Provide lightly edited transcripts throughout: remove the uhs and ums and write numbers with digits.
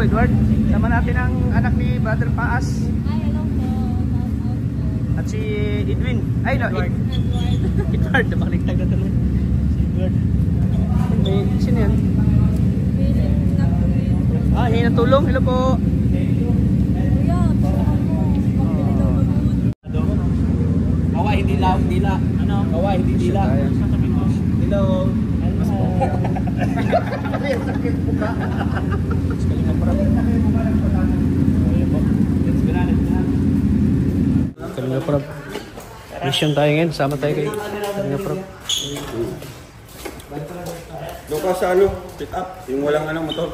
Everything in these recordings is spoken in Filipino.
Edward. Sama natin ang anak ni Brother Paas. Hi, hello po. At si Edwin. Ay, no, Edward. Nabaliktad na tuloy. Si Edward. May, sino yan? Ah, hingi ng tulong. Hello po. Kuya, tulungan mo. Pagpili daw mag-uod. Kawa hindi dila. Ano? Kawa hindi dila. Hello. Kalinga Prab. Mission tayo ngayon. Sama tayo kay Kalinga Prab. Doon ka sa ano, pick up, yung walang anong motor.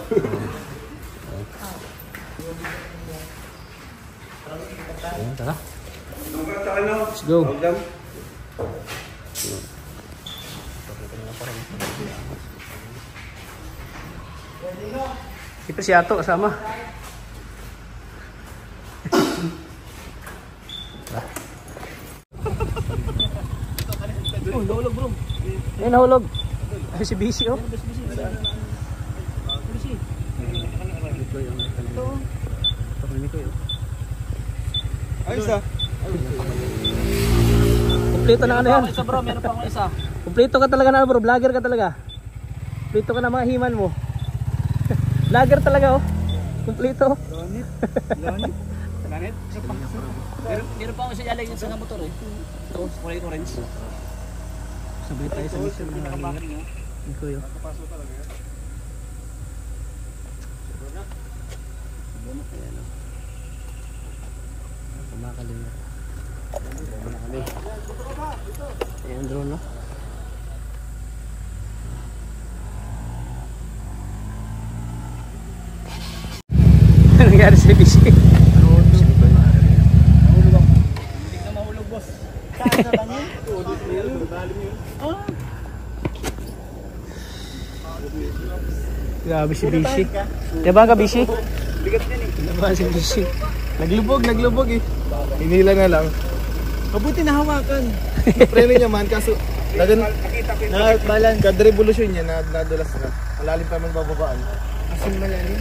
Ayan, tara. Doon ka sa ano, Let's go. Ito si Ato kasama. Oh, nahulog bro. Eh, nahulog. Ay, si BC oh. Ayos ah. Kompleto na ano yan. Isa bro, meron pa akong isa. Kompleto ka talaga na bro, vlogger ka talaga. Kompleto ka na mga himan mo. Vlogger talaga oh. Kompleto. Lanit? Meron pa akong isa yalig sa motor eh. Ito, kulay orange. Sabay tayo sa mission ng halingat. Iko yun. Ayan o. Kumakalingat. Ayan drone no. Ano nangyari sa BC? Hindi ka mahulog boss. Saan na lang yun? Grabe si BC. Diba ka BC? Bigat yan eh. Diba si BC? Naglubog eh. Hinila na lang. Mabuti nahawakan. Preno niya man, kaso nakabalan. Kada revolution niya, nadulas na. Malalim pa man bababaan. Asin malalim?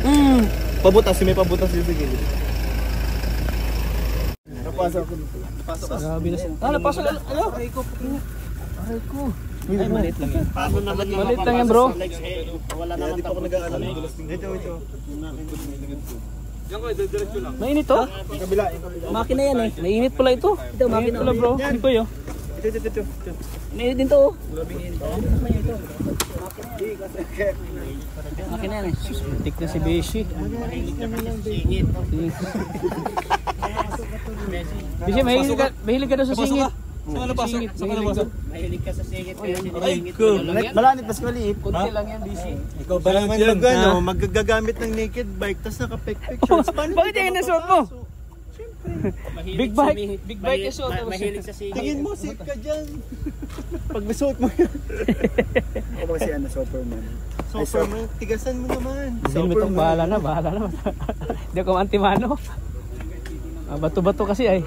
Pabutas, may pabutas dito sa gilid. Napasok ko dito. Grabe na siya. Napasok ano? Aray ko. Ay, maliit lang yan. Maliit lang yan bro. Wala naman Di pa ako nag-aalam. Ito. Yan ko, diretso lang. Mainit to? Yung kabila. Makina yan eh. Mainit pala ito. Ito, makina pala bro. Hindi ko yun. Ito. Mainit din to oh. Makina yan eh. Tik na si Beshi. Beshi, mahilig ka daw sa singit. Saan ka pasok? Mahilig ka sa singit. Ay, cool. Malanit, mas maliit. Kunti lang yan, Beshi. Ikaw ba naman mag-ano, magagamit ng naked bike, tapos naka-pek-pek shorts. Bakit yan nasuot mo? Big bike. Big bike yung suot. Mahilig sa singit. Tingin mo, safe ka dyan. Pag nasuot mo yan. Ako ba si ano, Superman? Superman, tigasan mo naman. Hindi mo itong bahala na. Hindi ako antimano. Bato-bato kasi ay.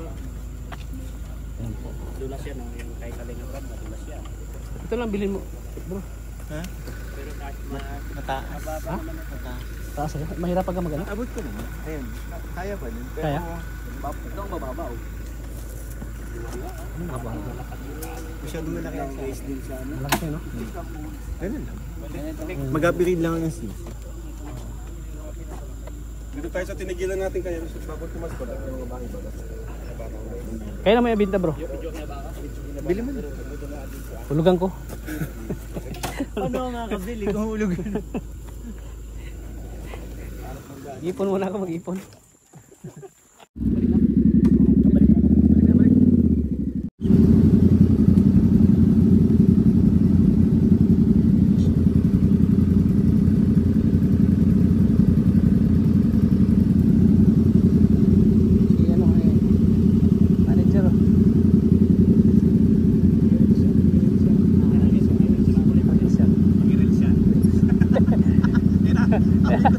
Dulas yan, yung kay Kalinga Prab, dulas yan. Ito lang bilhin mo, bro. Ha? Pero kahit Mataas. Ha? Taas ka? Mahirap ka magana? Abot ko naman. Ayun. Kaya pa din. Pero, Kaya? ito ang mababaw. Ano ba ba? masyadong malaki ang size din sa ano. Malaki no? Ganun lang. Mag-upgrade lang ang size. Dito tayo sa tinigilan natin kaya sa babot tumas ko lang yung bahay ba. Kaya na may abinta bro. Bili mo na. Hulugan ko. Ano nga kabili kung hulugan? Ipon muna ako, mag-ipon.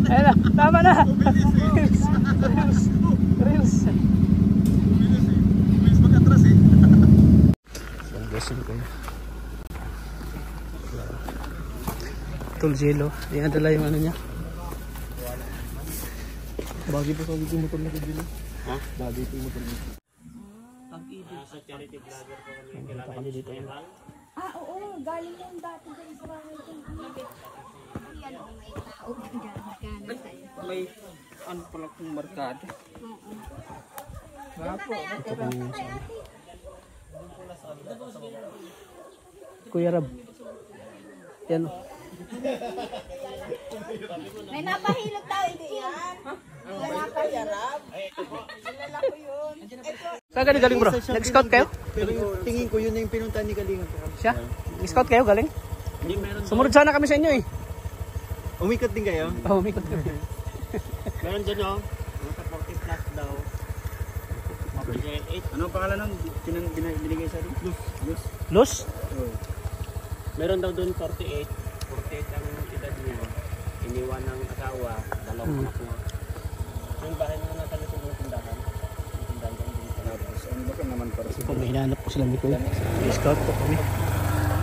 Ayun na, tama na. Reels. Bilis mag-atras eh. Sanggasin ko. Tol Jello. Yan dala yung ano niya. Bagay pa sa yung motor na kabili. Ha? Bagay pa yung motor na. Sa charity vlogger po kami. Kailangan nyo dito yung Ah, oo. Galing yung dati dyan sa bahay ko. Yan, oh, may tao. Gano'n sa'yo. May ano pala kung markado. Oo. Kuya Rab. Yan. May napahilot tayo diyan. May napahilot. Saan ka galing bro? Nag-scout kayo? Pero yung tingin ko yun na yung pinuntahan ni Kalinga. Siya? Nag-scout kayo galing? Hindi meron. Sumunod sana kami sa inyo eh. Umikot din kayo? Oo, umikot kami. Meron dyan o. Mga 40 plus daw. Mapagay 8. Anong pangalan nun? Binigay sa atin? Luz. Luz? Oo. Meron daw doon 48. 48 ang edad niya. Iniwan ng asawa. Dalawang anak mo. Yung bahay na nasa likod ng tindahan. Yung tindahan doon din. Tapos ano ba ka naman para sa Kung may hinanap po sila ni Kuya. Nag-scout po kami.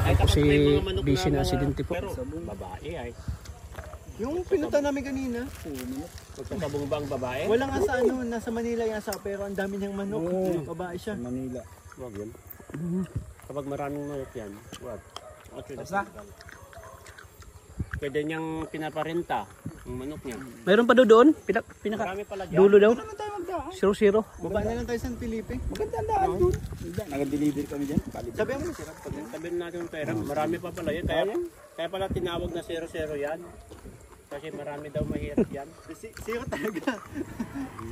Ay, Tapos kapag si may mga manok busy na mga- aksidente po. Pero babae ay. yung pinuntahan namin kanina. Magsasabong ba ang babae? Wala nga sa ano, nasa Manila yung asawa pero ang dami niyang manok. Babae siya. Manila. Wag yun. Kapag maraming manok yan, wag. Basta? Pwede niyang pinaparenta ang manok niya. Mayroon pa doon? Pinaka Marami pala dyan. dulo daw? Ano tayo magdaan? 0-0. Baba na lang tayo sa Felipe. Maganda ang daan doon. Nag-deliver kami dyan. Sabi mo na sirap. Sabihin natin yung pera, marami pa pala yan. Kaya pala tinawag na 0-0 yan. Kasi marami daw mahirap yan. Zero talaga.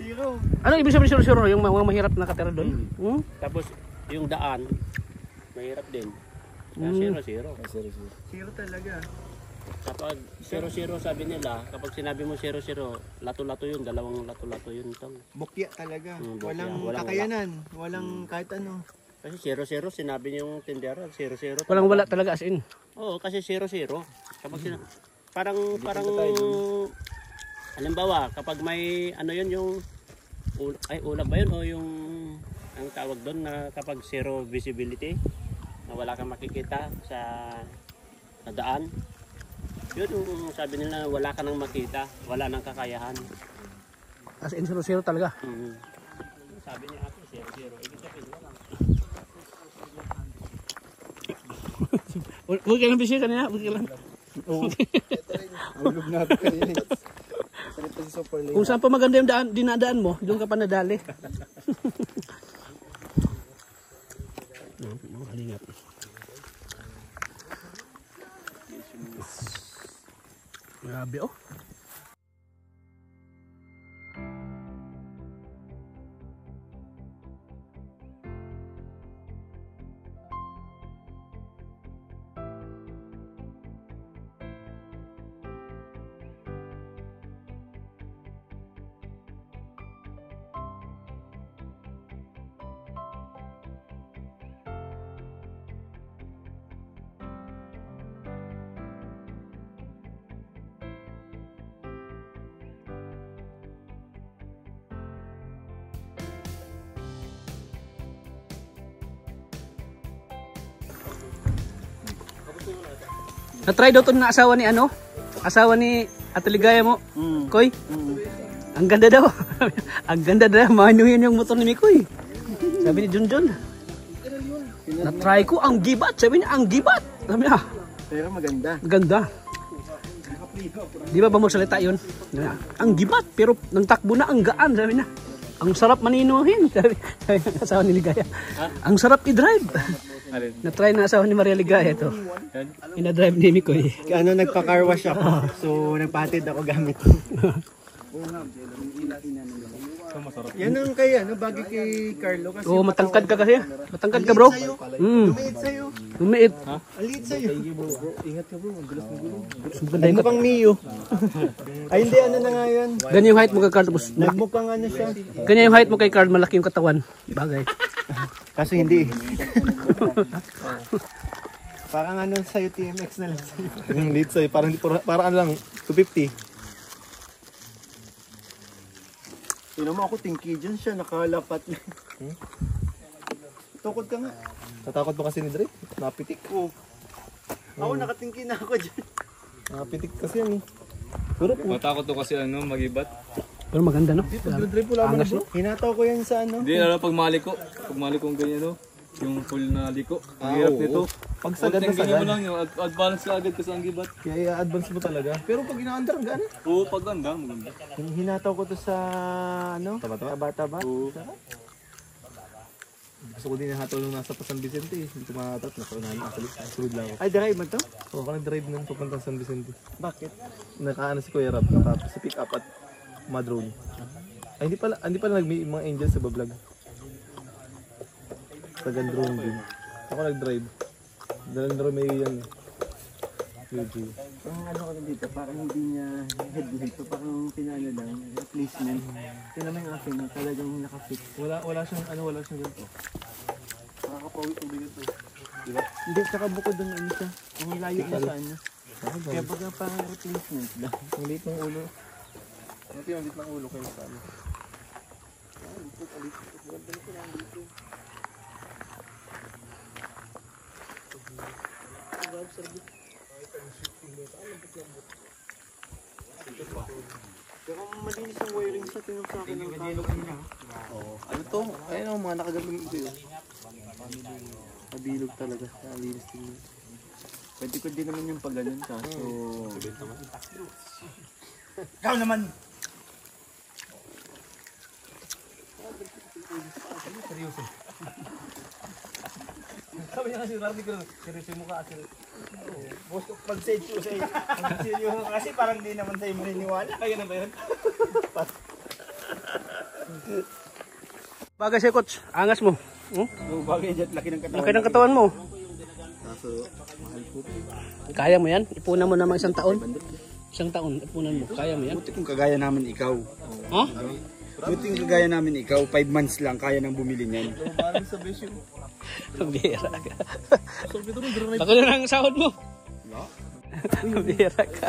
Zero. Ano ibig sabihin 0-0? Yung mga mahirap na katira doon? Hmm? Tapos yung daan, mahirap din. Kaya 0-0. Zero talaga. Kapag 0-0 sabi nila, kapag sinabi mo 0-0, lato-lato yun, dalawang lato-lato yun tong. Bukya talaga. Bukya. Walang Walang kakayanan. Walang kahit ano. Kasi 0-0, sinabi niyo yung tindera, 0-0. Walang wala talaga as in. Oo, kasi 0-0. Kapag parang halimbawa, kapag may ano yun yung ulag ba yun o yung ang tawag doon na kapag zero visibility, na wala kang makikita sa daan. Yun yung sabi nila, wala ka nang makita, wala nang kakayahan. As in 0-0 talaga. Sabi niya ate, 0-0. Ibig sabihin lang. Huwag ka lang busy kanina. Huwag ka lang. Ulog na ako kanina. Salit pa si Super Lane. Kung saan pa maganda yung dinadaan mo, doon ka pa nadali. Halingap. Grabe oh. Na-try daw to na asawa ni ano? Asawa ni Ate Ligaya mo. Koy. Ang ganda daw. Ang ganda daw. Manuhin yung motor ni Mikoy. Sabi ni Junjun. Na-try ko ang gibat. Sabi niya ang gibat. Sabi niya. Pero maganda. Ganda. Di ba salita yun? Ang gibat pero nang takbo na ang gaan. Sabi niya. Ang sarap maninuhin. Sabi ng asawa ni Ligaya. Ang sarap i-drive. Na-try na asawa ni Maria Ligaya ito. Ina-drive ni Mikoy. Ano, nagpa-car wash ako. So, nagpatid ako gamit. Yan ang kaya, ano, bagay kay Carlo. Kasi Oo, matangkad ka kasi. Matangkad ka bro. lumiit sa'yo. Lumiit. Ang liit sa'yo. Ingat ka bro, ang gulas ng gulo. Maganda yung Mukhang Mio. Ay, hindi, ano na nga yun. ganyan yung height mo kay Carl. Tapos Nagmukhang ano siya. ganyan yung height mo kay Carl. Malaki yung katawan. Bagay. Kaso hindi. Parang ano sa'yo, TMX na lang sa'yo. Yung lead sa'yo, parang ano lang, 250. Tignan mo ako, tingki dyan siya, nakalapat na. Tukod ka nga. Natakot pa kasi ni Drake, napitik. Oo. Ako, nakatingki na ako dyan. Napitik kasi yan eh. Pero po, Matakot to kasi ano, magibat. Pero maganda, no? Pag-drive po lang Angas, no? Hinataw ko yan sa ano. Hindi, lalo pag maliko. Pag maliko ang ganyan, no? Yung full na liko. Ang hirap nito. Pag sagad na Konting ganyan mo sagad. lang yung advance ka agad kasi ang gibat. Kaya i-advance mo talaga. Pero pag ina-under, ang gana. Oo, pag ganda, maganda. Hinataw ko to sa ano? Taba-taba. Oo. Gusto ko din nahatol nung nasa pa San Vicente eh. Hindi ko mahatat. Nakunahan ako. Sulod lang ako. Ay, drive mo to? Oo, ako nag-drive nung papunta San Vicente. Bakit? Nakaano si Kuya Rab. Nakapos si pick up at madrone. Ay, hindi pala mga angels sa bablog. Tagan drone din. Ako nag-drive. Dalang drone may yan. YouTube. Ang ano ko dito, parang hindi niya head dito, parang pinano lang, replacement. Ito naman yung akin, talagang nakafix. Wala siyang ganito. Nakakapawit ang bigat to. Diba? Hindi, tsaka bukod doon ano siya. Ang layo niya sa ano. Kaya baga parang replacement lang. Ang liit ng ulo. Ang liit ng ulo kayo sa ano. Pero malinis ang wiring sa tinong sa akin ng kalo. Ano to? Ayun ang mga nakagandang ito yun. Mabilog talaga. Nalinis din. Pwede ko din naman yung pag-ganon kaso... Ikaw naman! Seryoso. Sabi niya kasi Randy ko, seryoso mo ka kasi. Pag seryoso kasi parang di naman tayo maniniwala. Kaya na ba yun? Bagay sa'yo, coach. Angas mo. So, bagay dyan, laki ng katawan. Laki ng katawan mo. Kaso, mahal po. Kaya mo yan? Ipunan mo naman 1 taon? 1 taon, ipunan mo. Kaya mo yan? Buti kung kagaya namin ikaw. Ha? Buti kung kagaya namin ikaw, 5 months lang kaya nang bumili niyan. Parang sa besyo. Bira ka. Bako na ang sahod mo. Bira ka.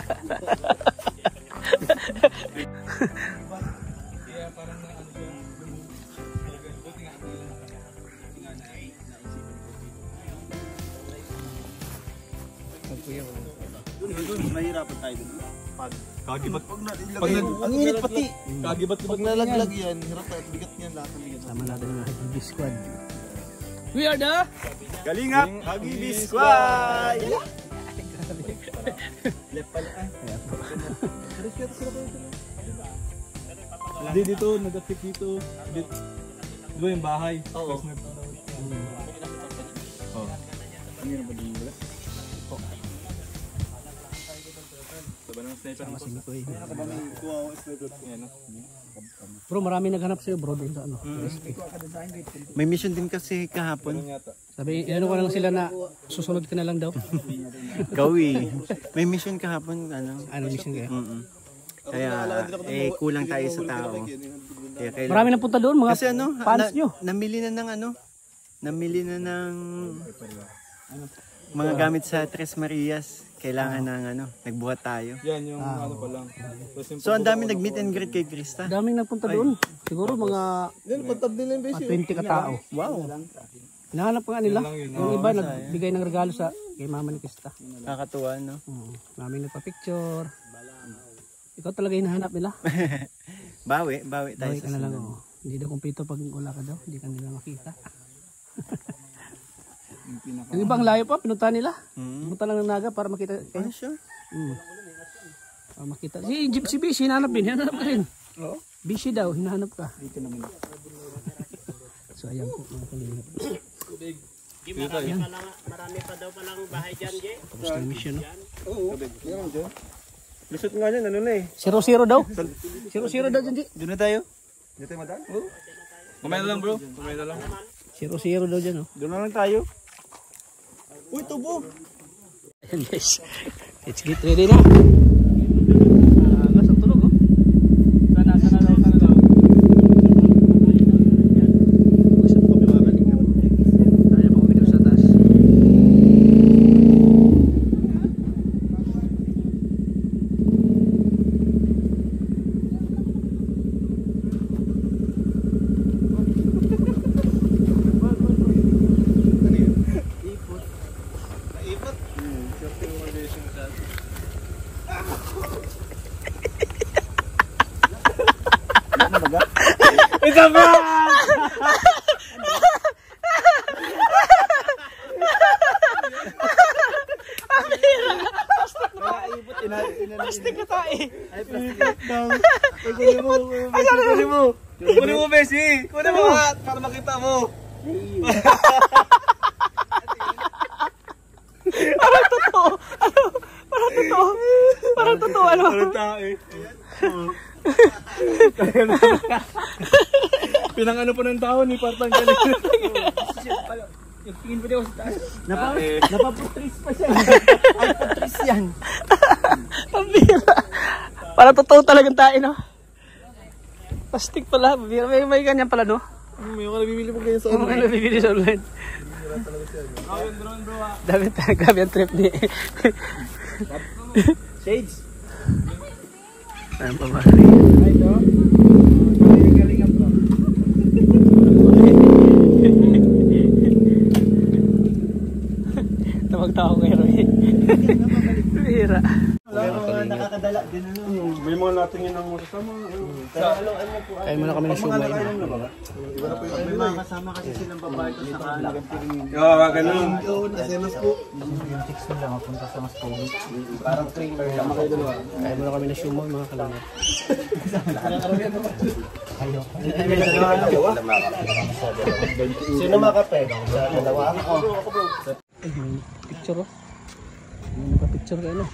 Mahirapan tayo dun. Kagibat. Ang init pati. Kagibat. Pag nalaglag yan, hirap at bigat niyan lahat ng bigat. Sama natin yung Hagibi Squad. We are the... Galingap! Hagibi Squad! Hindi dito, nag-fit dito. Di ba yung bahay? Oo. Bro, marami naghanap sa'yo bro doon sa ano. May mission din kasi kahapon. Sabi, inano ko lang sila na susunod ka na lang daw. Gawi. May mission kahapon, ano. Ano mission kayo? Kaya, kulang tayo sa tao. Kaya kailangan. Marami nang punta doon, mga Kasi ano, fans nyo. namili na ng mga gamit sa Tres Marias. Kailangan ng nagbuhat tayo. Yan yung ano pa lang. So ang dami nag-meet and greet kay Krista. Daming nagpunta doon. Siguro mga Yan, patab din lang besyo. 20 katao. Wow, Hinahanap nga nila. Yung iba nagbigay ng regalo sa kay mama ni Krista. nakakatuwa, no? Maraming nagpa-picture. Ikaw talaga hinahanap nila. Bawi tayo Bawi sa ka na lang. sunod. Hindi daw kumpleto pag wala ka daw. Hindi ka nila makita. Yung ibang layo pa, pinunta nila. Pumunta lang ng Naga para makita kayo. Ano siya? Para makita. Si Bishi, hinahanap din. Hinahanap ka rin. Bishi daw, hinahanap ka. So ayan po, mga kalingap. Marami pa daw palang bahay dyan, Jay. Tapos na yung mission, no? Lusot nga yan, ano na eh. 0-0 daw. 0-0 daw dyan, G. Doon na tayo? Kumain na lang bro. Kumain na lang. 0-0 daw dyan, no? Doon na lang tayo. Uy, tubo! Ayan guys. Let's get ready na. Agas ang tulog, oh. Sana daw. Gusto mo kami mga kalingap. Tayo pa kami doon sa taas. plastic na tayo eh. Ay, plastic daw. Kunin mo. Kunin mo, Bessie. Kunin mo nga, para makita mo. Parang totoo. Ano? Parang totoo. Parang totoo. Ano? Parang tayo eh. Pinang ano po ng tao ni Partang galing. Yung tingin mo daw sa taas. Napaputris pa siya. Ay, putris yan. Ang bira. Parang totoo talagang tayo, no? Plastic pala. May ganyan pala, no? May mga nabibili mo ganyan sa Ano online. nabibili sa online? Grabe ang trip ni... Shades. Ayun pa ba? Ay, ito. Galing ang bro. Tawag-tawag kayo rin. Bira. Nakakadala din ano. May mga natingin ng kasama. Kaya muna kami ng shumay. May mga kasama kasi silang babae ito sa kanan. Ganun. SMS po. Yung chicks nila mapunta sa mas pogi. Parang creamer. Tama kayo dalawa. Kaya muna kami ng shumay, mga kalangat. Sino makape? Sa dalawa ako. Ay, may picture, oh. May nakapicture kayo, no?